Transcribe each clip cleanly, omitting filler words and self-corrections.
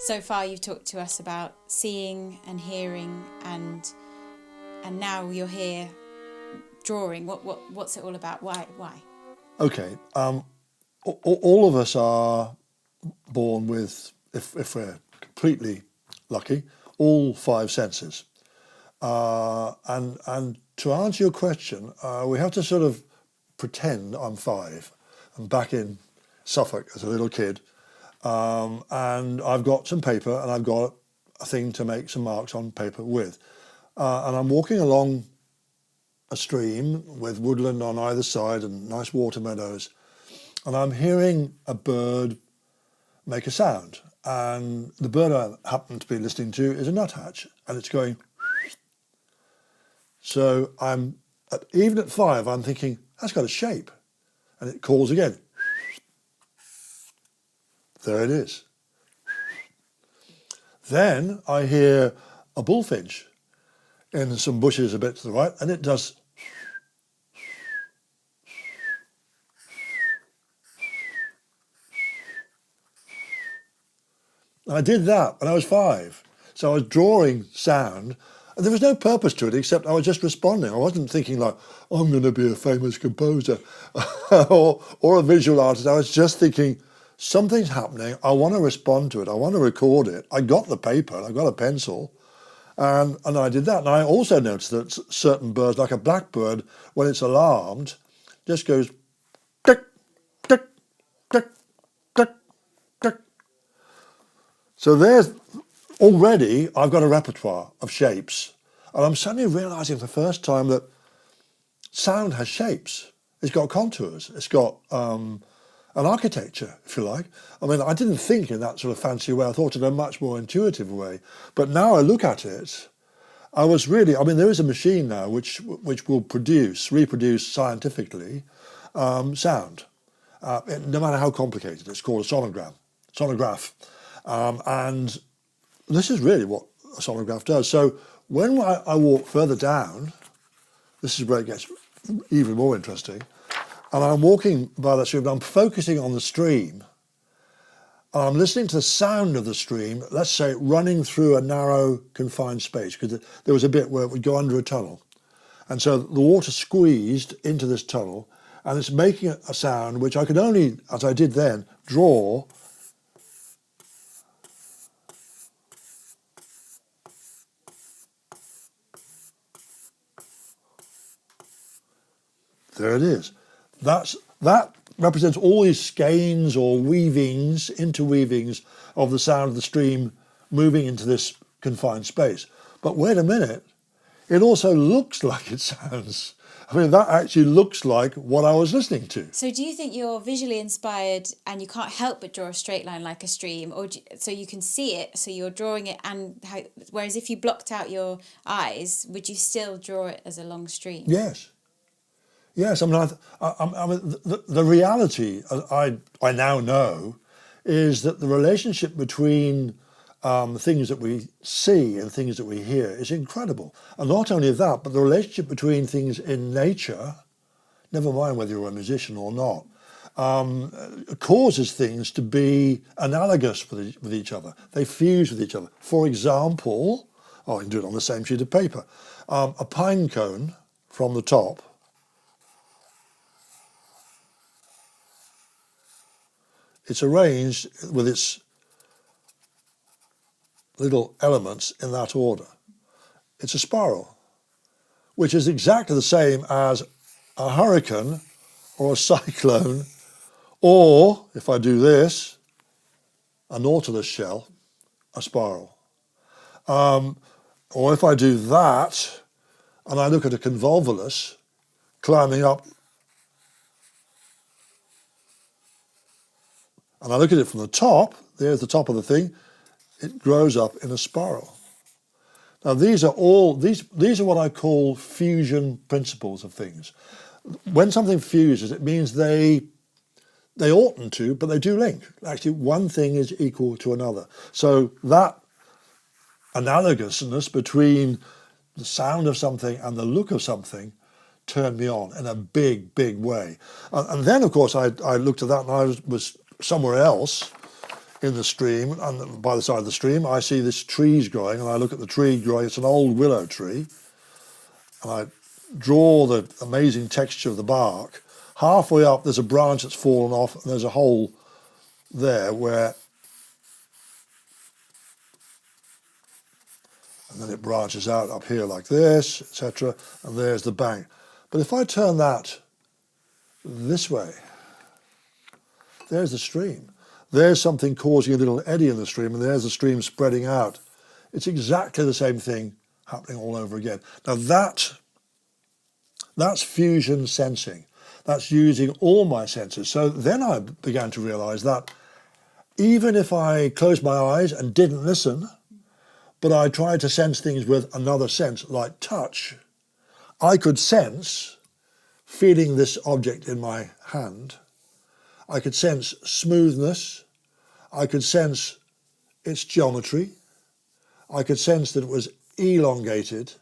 So far you've talked to us about seeing and hearing and now you're here drawing. What's it all about? Why? Okay. All of us are born with, if we're completely lucky, all five senses. And to answer your question, we have to sort of pretend I'm five. I'm back in Suffolk as a little kid, and I've got some paper and I've got a thing to make some marks on paper with. And I'm walking along a stream with woodland on either side and nice water meadows, and I'm hearing a bird make a sound. And the bird I happen to be listening to is a nuthatch, and it's going. So even at five, I'm thinking, that's got a shape. And it calls again. There it is. Then I hear a bullfinch in some bushes a bit to the right, and it does. And I did that when I was five. So I was drawing sound, and there was no purpose to it except I was just responding. I wasn't thinking like, I'm going to be a famous composer or a visual artist. I was just thinking, something's happening. I want to respond to it. I want to record it. I got the paper and I got a pencil, and I did that. And I also noticed that certain birds, like a blackbird, when it's alarmed, just goes tick, tick, tick, tick, tick. So already I've got a repertoire of shapes, and I'm suddenly realising for the first time that sound has shapes. It's got contours. It's got an architecture, if you like. I mean, I didn't think in that sort of fancy way. I thought in a much more intuitive way. But now I look at it, there is a machine now which will reproduce scientifically sound, no matter how complicated. It's called a sonograph. And this is really what a sonograph does. So when I walk further down, this is where it gets even more interesting, and I'm walking by that stream, and I'm focusing on the stream, and I'm listening to the sound of the stream, let's say running through a narrow confined space, because there was a bit where it would go under a tunnel. And so the water squeezed into this tunnel, and it's making a sound which I could only, as I did then, draw. There it is. That represents all these skeins or interweavings of the sound of the stream moving into this confined space. But wait a minute, it also looks like it sounds. I mean, that actually looks like what I was listening to. So do you think you're visually inspired and you can't help but draw a straight line like a stream, so you can see it, so you're drawing it, whereas if you blocked out your eyes, would you still draw it as a long stream? Yes. Yes, I mean, the reality I now know is that the relationship between things that we see and things that we hear is incredible. And not only that, but the relationship between things in nature, never mind whether you're a musician or not, causes things to be analogous with each other. They fuse with each other. For example, I can do it on the same sheet of paper, a pine cone from the top. It's arranged with its little elements in that order. It's a spiral, which is exactly the same as a hurricane or a cyclone, or, if I do this, a nautilus shell, a spiral. Or if I do that, and I look at a convolvulus climbing up, and I look at it from the top, there's the top of the thing, it grows up in a spiral. Now these are what I call fusion principles of things. When something fuses, it means they oughtn't to, but they do link. Actually, one thing is equal to another. So that analogousness between the sound of something and the look of something turned me on in a big, big way. And then, of course, I looked at that and I was somewhere else in the stream, and by the side of the stream, I see this tree's growing, and I look at the tree growing. It's an old willow tree, and I draw the amazing texture of the bark. Halfway up, there's a branch that's fallen off, and there's a hole there where, and then it branches out up here like this, etc., and there's the bank. But if I turn that this way, there's the stream. There's something causing a little eddy in the stream, and there's the stream spreading out. It's exactly the same thing happening all over again. Now that's fusion sensing. That's using all my senses. So then I began to realize that even if I closed my eyes and didn't listen, but I tried to sense things with another sense, like touch, I could sense feeling this object in my hand. I could sense smoothness. I could sense its geometry. I could sense that it was elongated.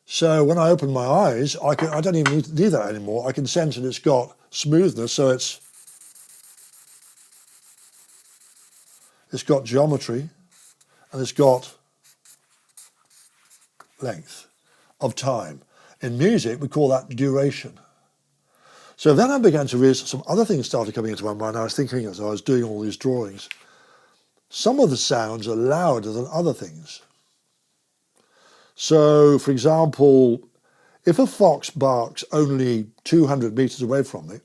So when I open my eyes, I don't even need to do that anymore. I can sense that it's got smoothness, so it's got geometry, and it's got length of time. In music, we call that duration. So then I began to realize some other things started coming into my mind. I was thinking as I was doing all these drawings, some of the sounds are louder than other things. So, for example, if a fox barks only 200 meters away from me,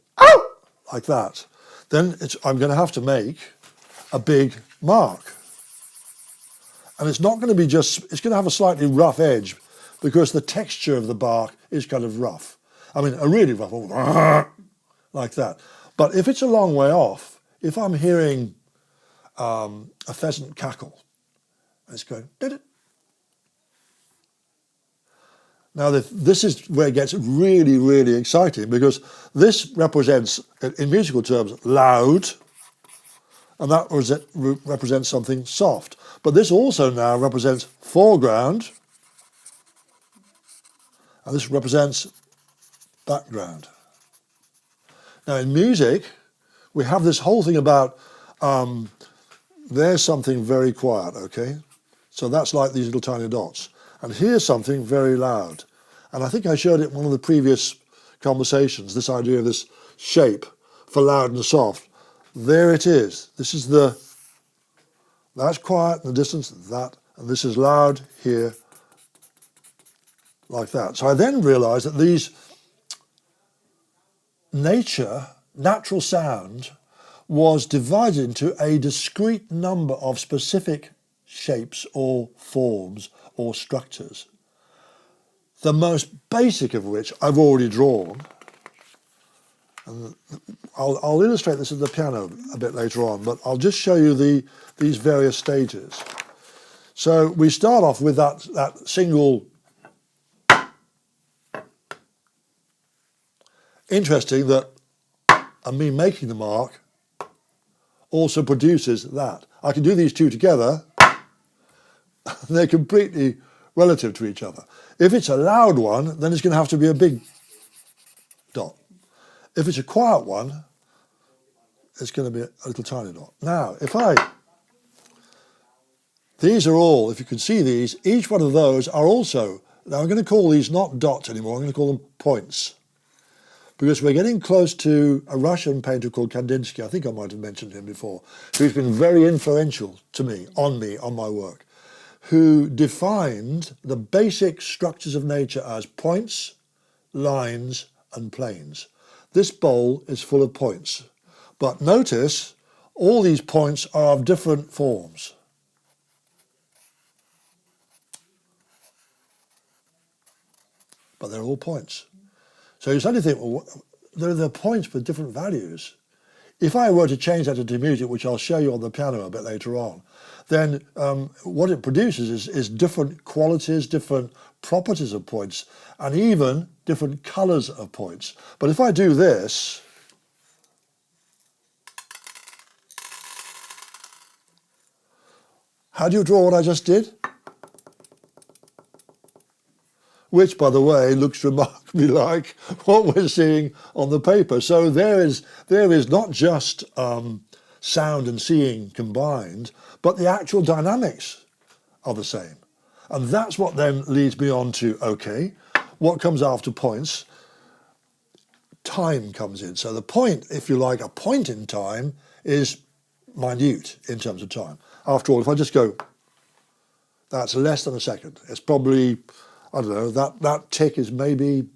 like that, then I'm going to have to make a big mark. And it's not going to be it's going to have a slightly rough edge because the texture of the bark is kind of rough. I mean, a really rough one, like that. But if it's a long way off, if I'm hearing a pheasant cackle, it's going, did it? Now, this is where it gets really, really exciting because this represents, in musical terms, loud, and that represents something soft. But this also now represents foreground, and this represents background. Now, in music, we have this whole thing about there's something very quiet, okay? So that's like these little tiny dots. And here's something very loud. And I think I showed it in one of the previous conversations, this idea of this shape for loud and soft. There it is. This is that's quiet in the distance, and this is loud here, like that. So I then realized that these natural sound was divided into a discrete number of specific shapes or forms or structures. The most basic of which I've already drawn. And I'll illustrate this at the piano a bit later on, but I'll just show you these various stages. So we start off with that single. Interesting that me making the mark also produces that. I can do these two together, and they're completely relative to each other. If it's a loud one, then it's going to have to be a big dot. If it's a quiet one, it's going to be a little tiny dot. Now, these are all, if you can see these, each one of those are also, now I'm going to call these not dots anymore, I'm going to call them points. Because we're getting close to a Russian painter called Kandinsky, I think I might have mentioned him before, who's been very influential to me, on my work, who defined the basic structures of nature as points, lines, and planes. This bowl is full of points. But notice, all these points are of different forms. But they're all points. So you suddenly think, well, they're points with different values. If I were to change that into music, which I'll show you on the piano a bit later on, then what it produces is different qualities, different properties of points, and even different colours of points. But if I do this, how do you draw what I just did? Which, by the way, looks remarkably like what we're seeing on the paper. So there is not just sound and seeing combined, but the actual dynamics are the same. And that's what then leads me on to, okay, what comes after points? Time comes in. So the point, if you like, a point in time is minute in terms of time. After all, if I just go, that's less than a second. It's probably, I don't know, that tick is maybe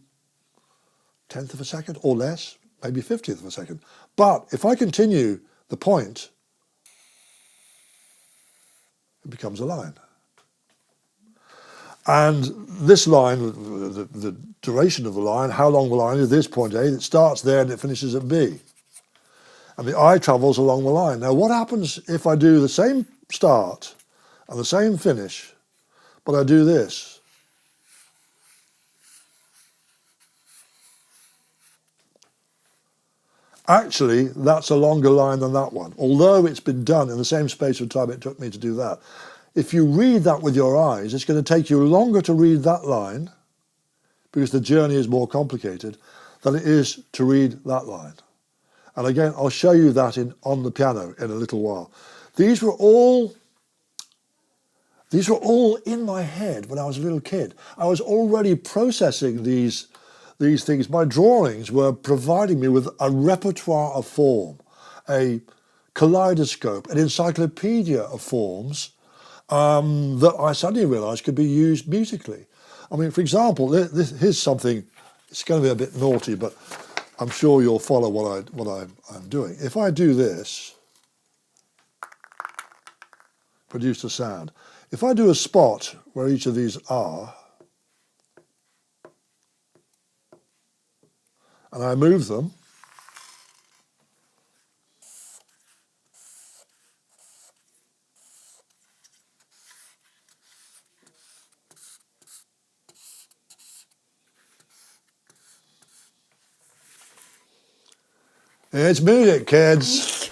10th of a second or less, maybe 50th of a second. But if I continue the point, it becomes a line. And this line, the duration of the line, how long the line is, this point A, it starts there and it finishes at B. And the eye travels along the line. Now, what happens if I do the same start and the same finish, but I do this? Actually, that's a longer line than that one, although it's been done in the same space of time it took me to do that. If you read that with your eyes, it's going to take you longer to read that line, because the journey is more complicated, than it is to read that line. And again, I'll show you that on the piano in a little while. These were all in my head when I was a little kid. I was already processing these things. My drawings were providing me with a repertoire of form, a kaleidoscope, an encyclopedia of forms that I suddenly realised could be used musically. I mean, for example, here's something. It's going to be a bit naughty, but I'm sure you'll follow what I'm doing. If I do this, produce a sound. If I do a spot where each of these are, and I move them, it's music, kids.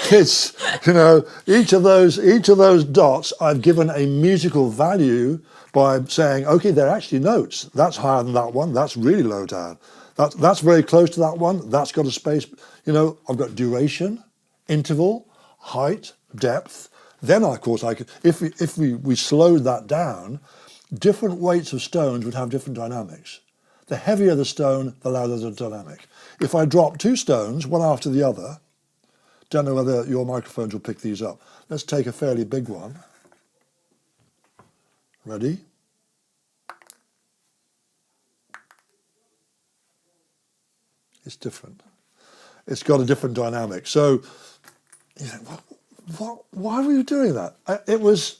It's, each of those dots I've given a musical value by saying, okay, they're actually notes. That's higher than that one. That's really low down. That's very close to that one. That's got a space. I've got duration, interval, height, depth. Then, of course, I could, if we slowed that down, different weights of stones would have different dynamics. The heavier the stone, the louder the dynamic. If I drop two stones, one after the other, don't know whether your microphones will pick these up. Let's take a fairly big one. Ready? It's different. It's got a different dynamic. So, you think, why were you doing that? It was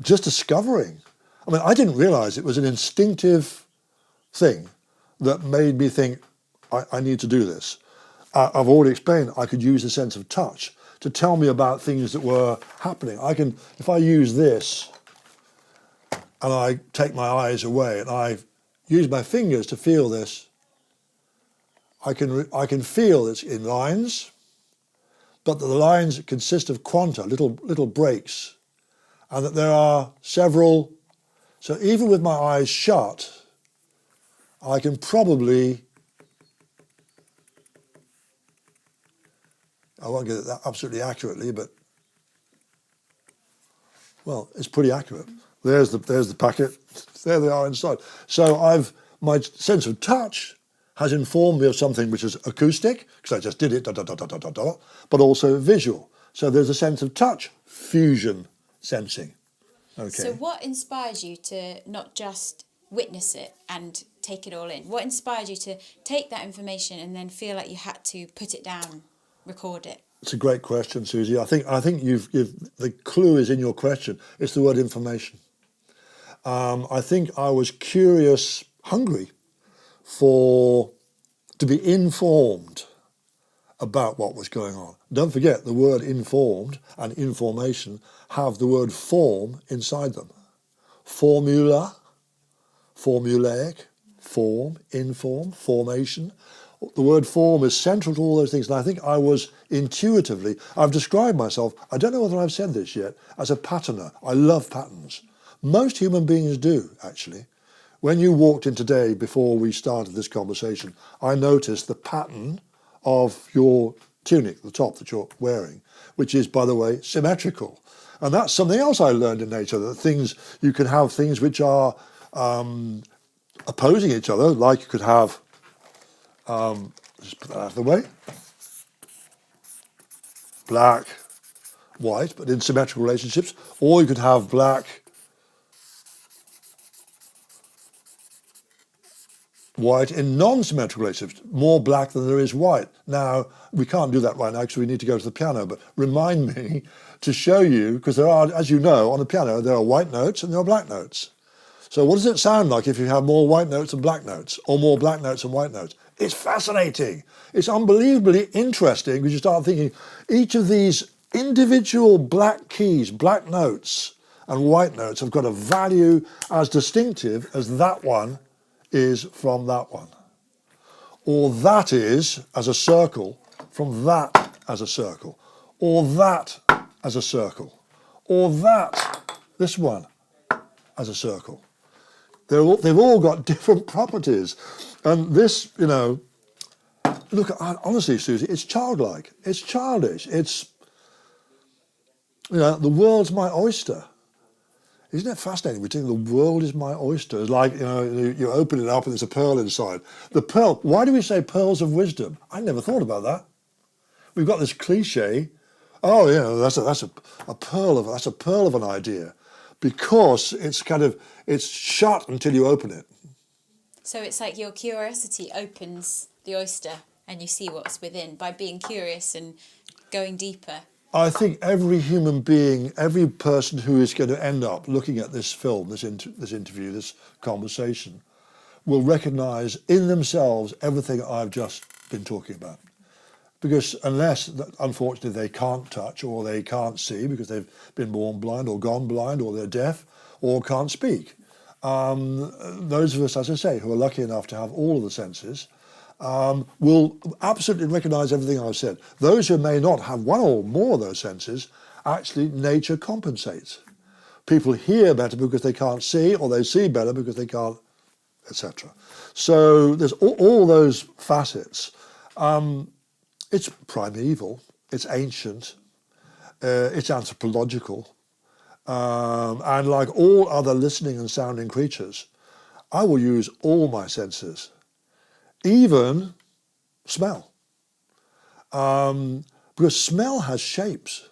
just discovering. I mean, I didn't realise it was an instinctive thing that made me think, I need to do this. I've already explained I could use a sense of touch to tell me about things that were happening. If I use this and I take my eyes away and I use my fingers to feel this, I can feel it's in lines, but that the lines consist of quanta, little breaks, and that there are several. So even with my eyes shut, I can probably, I won't get it that absolutely accurately, but, well, it's pretty accurate. There's the packet. There they are inside. So my sense of touch has informed me of something which is acoustic, because I just did it, but also visual. So there's a sense of touch, fusion sensing. Okay. So what inspires you to not just witness it and take it all in? What inspired you to take that information and then feel like you had to put it down, record it? It's a great question, Suzy. I think you've the clue is in your question. It's the word information. I think I was curious, hungry to be informed about what was going on. Don't forget, the word informed and information have the word form inside them. Formula, formulaic, form, inform, formation. The word form is central to all those things, and I think I was intuitively, I've described myself, I don't know whether I've said this yet, as a patterner. I love patterns. Most human beings do, actually. When you walked in today, before we started this conversation, I noticed the pattern of your tunic, the top that you're wearing, which is, by the way, symmetrical. And that's something else I learned in nature, that you can have things which are opposing each other, like you could have, just put that out of the way, black, white, but in symmetrical relationships, or you could have black, white in non-symmetrical relationships, more black than there is white. Now, we can't do that right now because we need to go to the piano, but remind me to show you, because there are, as you know, on the piano, there are white notes and there are black notes. So what does it sound like if you have more white notes than black notes, or more black notes than white notes? It's fascinating. It's unbelievably interesting because you start thinking each of these individual black keys, black notes and white notes have got a value as distinctive as that one is from that one. Or that is as a circle from that as a circle. Or that as a circle. Or that, this one, as a circle. They've all got different properties. And this, look, honestly, Suzy, it's childlike. It's childish. It's, the world's my oyster. Isn't it fascinating? We think the world is my oyster. It's like, you open it up and there's a pearl inside. The pearl, why do we say pearls of wisdom? I never thought about that. We've got this cliche, that's a pearl of an idea, because it's shut until you open it. So it's like your curiosity opens the oyster and you see what's within by being curious and going deeper. I think every human being, every person who is going to end up looking at this film, this interview, this conversation, will recognise in themselves everything I've just been talking about. Because unless, unfortunately, they can't touch or they can't see because they've been born blind or gone blind or they're deaf or can't speak. Those of us, as I say, who are lucky enough to have all of the senses, will absolutely recognise everything I've said. Those who may not have one or more of those senses, actually nature compensates. People hear better because they can't see, or they see better because they can't, etc. So there's all those facets. It's primeval, it's ancient, it's anthropological, and like all other listening and sounding creatures, I will use all my senses. Even smell, because smell has shapes.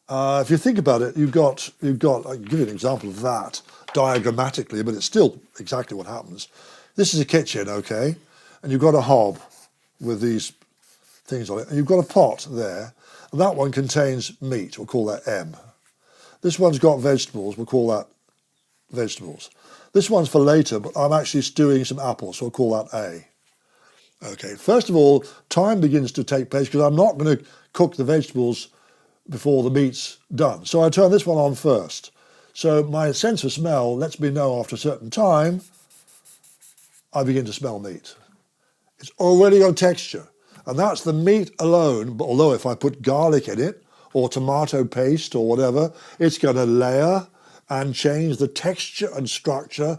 If you think about it, you've got. I'll give you an example of that diagrammatically, but it's still exactly what happens. This is a kitchen, okay, and you've got a hob with these things on it, and you've got a pot there, and that one contains meat. We'll call that M. This one's got vegetables. We'll call that vegetables. This one's for later, but I'm actually stewing some apples, so I'll call that A. Okay, first of all, time begins to take place because I'm not going to cook the vegetables before the meat's done. So I turn this one on first. So my sense of smell lets me know after a certain time, I begin to smell meat. It's already got texture, and that's the meat alone, but although if I put garlic in it, or tomato paste or whatever, it's going to layer and change the texture and structure.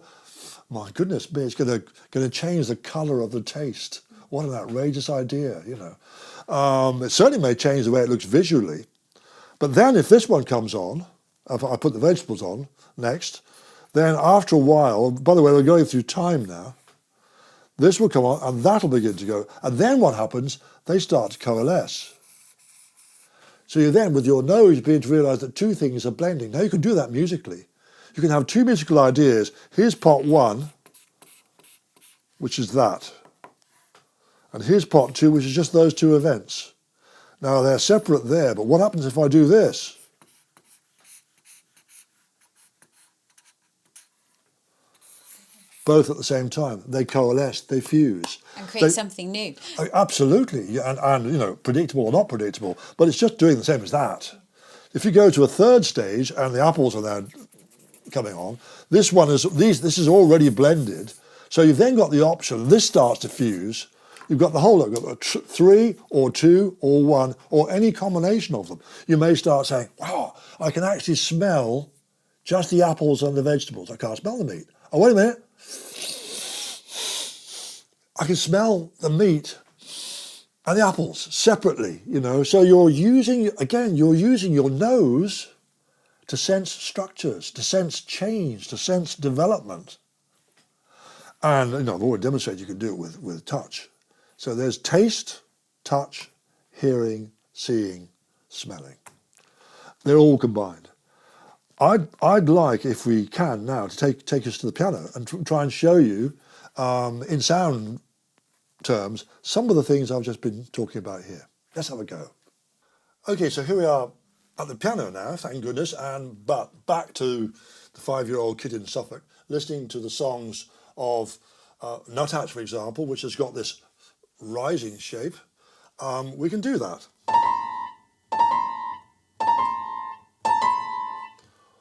My goodness me, it's going to change the colour of the taste. What an outrageous idea, It certainly may change the way it looks visually. But then if this one comes on, if I put the vegetables on next, then after a while, by the way, we're going through time now, this will come on and that'll begin to go. And then what happens? They start to coalesce. So you then, with your nose, begin to realise that two things are blending. Now you can do that musically. You can have two musical ideas. Here's part one, which is that. And here's part two, which is just those two events. Now they're separate there, but what happens if I do this? Both at the same time. They coalesce, they fuse. And create something new. Absolutely, and predictable or not predictable, but it's just doing the same as that. If you go to a third stage and the apples are now coming on, this is already blended, so you've then got the option, this starts to fuse, you've got the whole lot, you've got 3 or 2 or 1 or any combination of them. You may start saying, wow, I can actually smell just the apples and the vegetables, I can't smell the meat. Oh, wait a minute. I can smell the meat and the apples separately, you know. So you're using your nose to sense structures, to sense change, to sense development. And you know, I've already demonstrated you can do it with touch. So there's taste, touch, hearing, seeing, smelling. They're all combined. I'd like, if we can now, to take us to the piano and try and show you, in sound terms, some of the things I've just been talking about here. Let's have a go. Okay, so here we are at the piano now, thank goodness, but back to the 5-year-old kid in Suffolk, listening to the songs of Nuthatch, for example, which has got this rising shape. We can do that.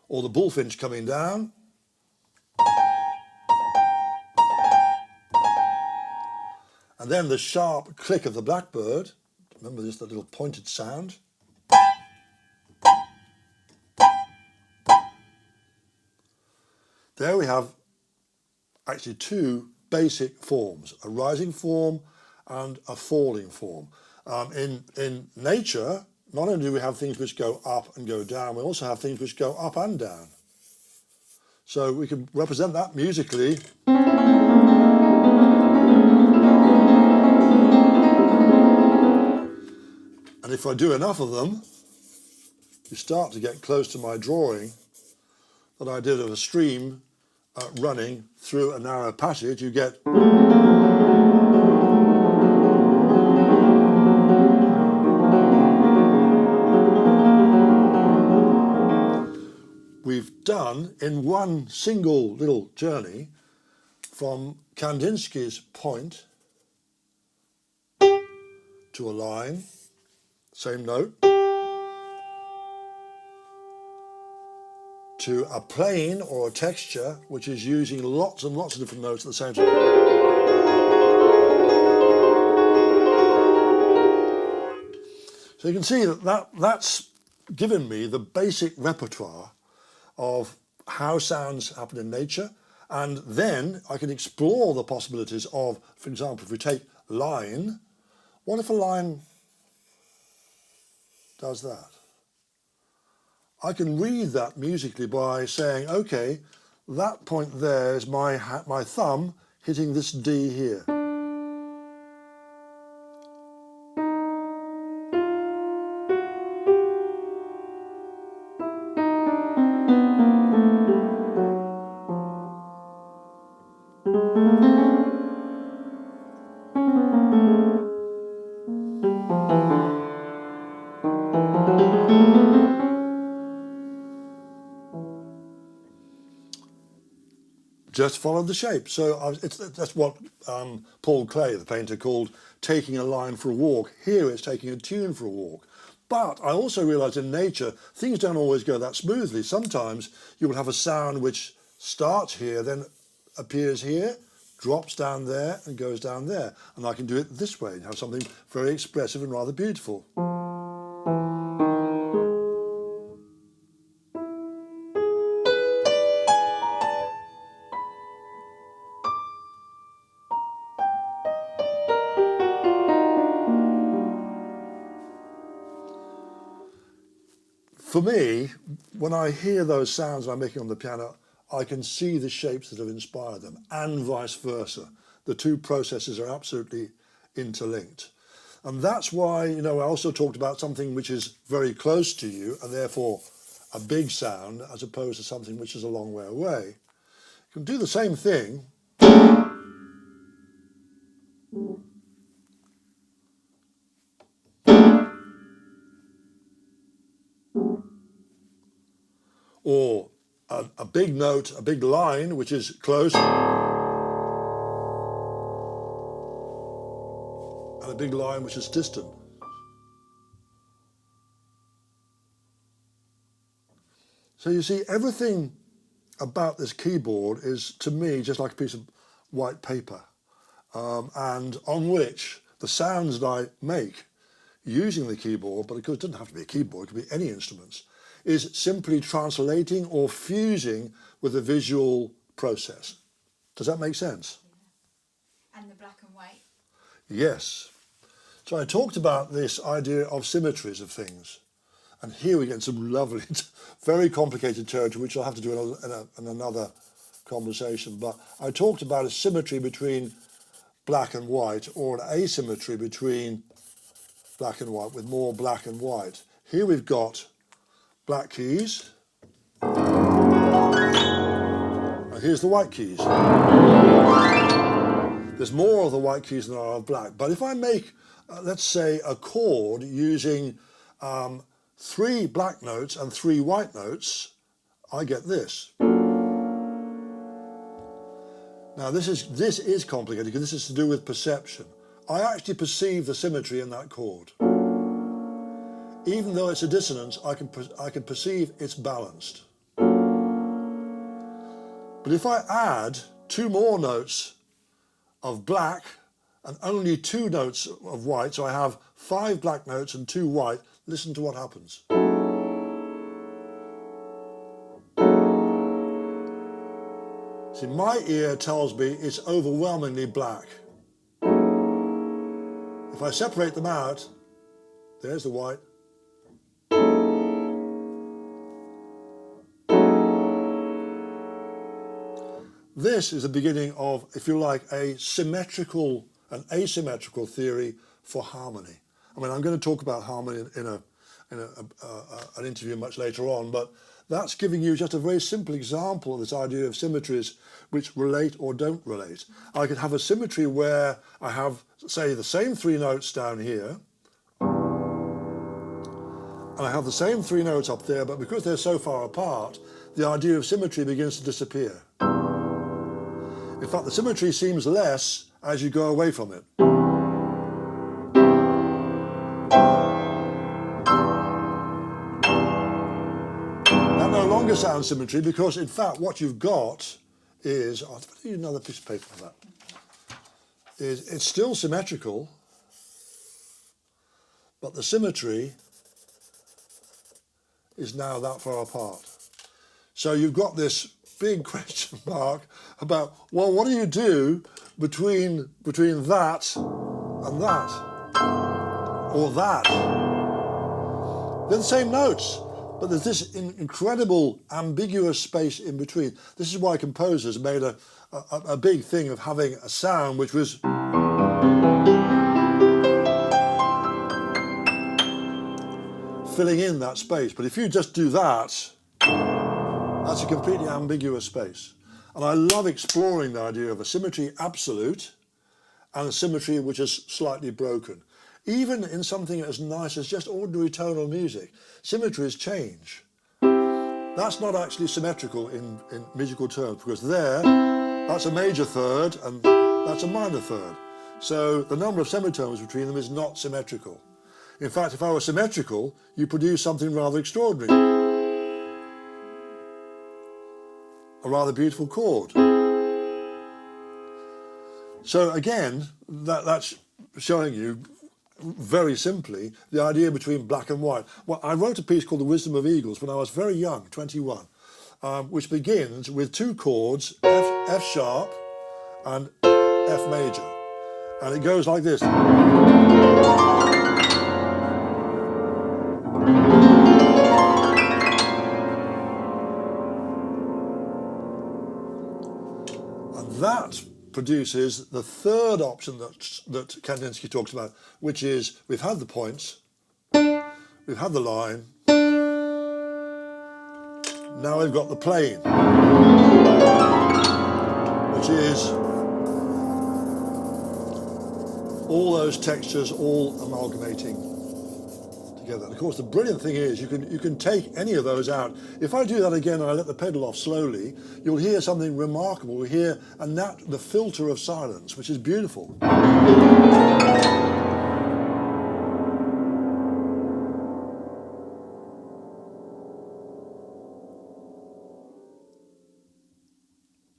Or the bullfinch coming down. And then the sharp click of the blackbird. Remember this, the little pointed sound. There we have actually two basic forms, a rising form and a falling form. In nature, not only do we have things which go up and go down, we also have things which go up and down. So we can represent that musically. And if I do enough of them, you start to get close to my drawing that I did of a stream running through a narrow passage. You get we've done in one single little journey from Kandinsky's point to a line, same note, to a plane or a texture which is using lots and lots of different notes at the same time. So you can see that's given me the basic repertoire of how sounds happen in nature, and then I can explore the possibilities of, for example, if we take line, what if a line does that? I can read that musically by saying, okay, that point there is my thumb hitting this D here. Just follow the shape. So that's what Paul Klee, the painter, called taking a line for a walk. Here it's taking a tune for a walk. But I also realised in nature, things don't always go that smoothly. Sometimes you will have a sound which starts here, then appears here, drops down there and goes down there. And I can do it this way and have something very expressive and rather beautiful. For me, when I hear those sounds I'm making on the piano, I can see the shapes that have inspired them, and vice versa. The two processes are absolutely interlinked. And that's why, you know, I also talked about something which is very close to you, and therefore a big sound, as opposed to something which is a long way away. You can do the same thing. Or a big note, a big line, which is close, and a big line which is distant. So you see, everything about this keyboard is, to me, just like a piece of white paper, and on which the sounds that I make using the keyboard, but of course it doesn't have to be a keyboard, it could be any instruments, is simply translating or fusing with the visual process. Does that make sense? And the black and white. Yes. So I talked about this idea of symmetries of things. And here we get some lovely, very complicated territory, which I'll have to do in another conversation. But I talked about a symmetry between black and white, or an asymmetry between black and white, with more black and white. Here we've got black keys, and here's the white keys. There's more of the white keys than there are of black. But if I make, let's say, a chord using 3 black notes and 3 white notes, I get this. Now this is complicated because this is to do with perception. I actually perceive the symmetry in that chord. Even though it's a dissonance, I can perceive it's balanced. But if I add 2 more notes of black and only 2 notes of white, so I have 5 black notes and 2 white, listen to what happens. See, my ear tells me it's overwhelmingly black. If I separate them out, there's the white. This is the beginning of, if you like, a symmetrical and asymmetrical theory for harmony. I mean, I'm going to talk about harmony in an interview much later on, but that's giving you just a very simple example of this idea of symmetries which relate or don't relate. I could have a symmetry where I have, say, the same 3 notes down here, and I have the same 3 notes up there, but because they're so far apart, the idea of symmetry begins to disappear. In fact, the symmetry seems less as you go away from it. That no longer sounds symmetry because, in fact, what you've got is, I'll need another piece of paper for that, is it's still symmetrical, but the symmetry is now that far apart. So you've got this big question mark about, well, what do you do between that and that, or that? They're the same notes, but there's this incredible ambiguous space in between. This is why composers made a big thing of having a sound which was filling in that space. But if you just do that, that's a completely ambiguous space. And I love exploring the idea of a symmetry absolute and a symmetry which is slightly broken. Even in something as nice as just ordinary tonal music, symmetries change. That's not actually symmetrical in musical terms, because that's a major third and that's a minor third. So the number of semitones between them is not symmetrical. In fact, if I were symmetrical, you produce something rather extraordinary. A rather beautiful chord. So again, that's showing you very simply the idea between black and white. Well, I wrote a piece called The Wisdom of Eagles when I was very young, 21, which begins with 2 chords, F sharp and F major. And it goes like this. That produces the third option that Kandinsky talks about, which is we've had the points, we've had the line, now we've got the plane, which is all those textures all amalgamating together. And of course, the brilliant thing is you can take any of those out. If I do that again and I let the pedal off slowly, you'll hear something remarkable. You'll hear the filter of silence, which is beautiful.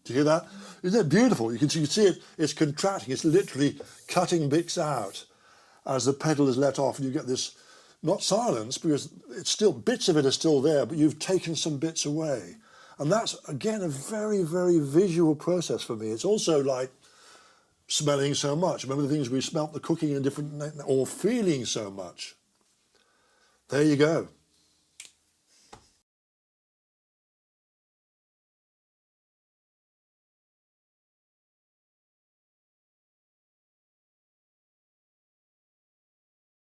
Do you hear that? Isn't it beautiful? You can see it's contracting. It's literally cutting bits out as the pedal is let off, and you get this, not silence, because it's still, bits of it are still there, but you've taken some bits away. And that's, again, a very, very visual process for me. It's also like smelling so much. Remember the things we smelt, the cooking in different, or feeling so much. There you go.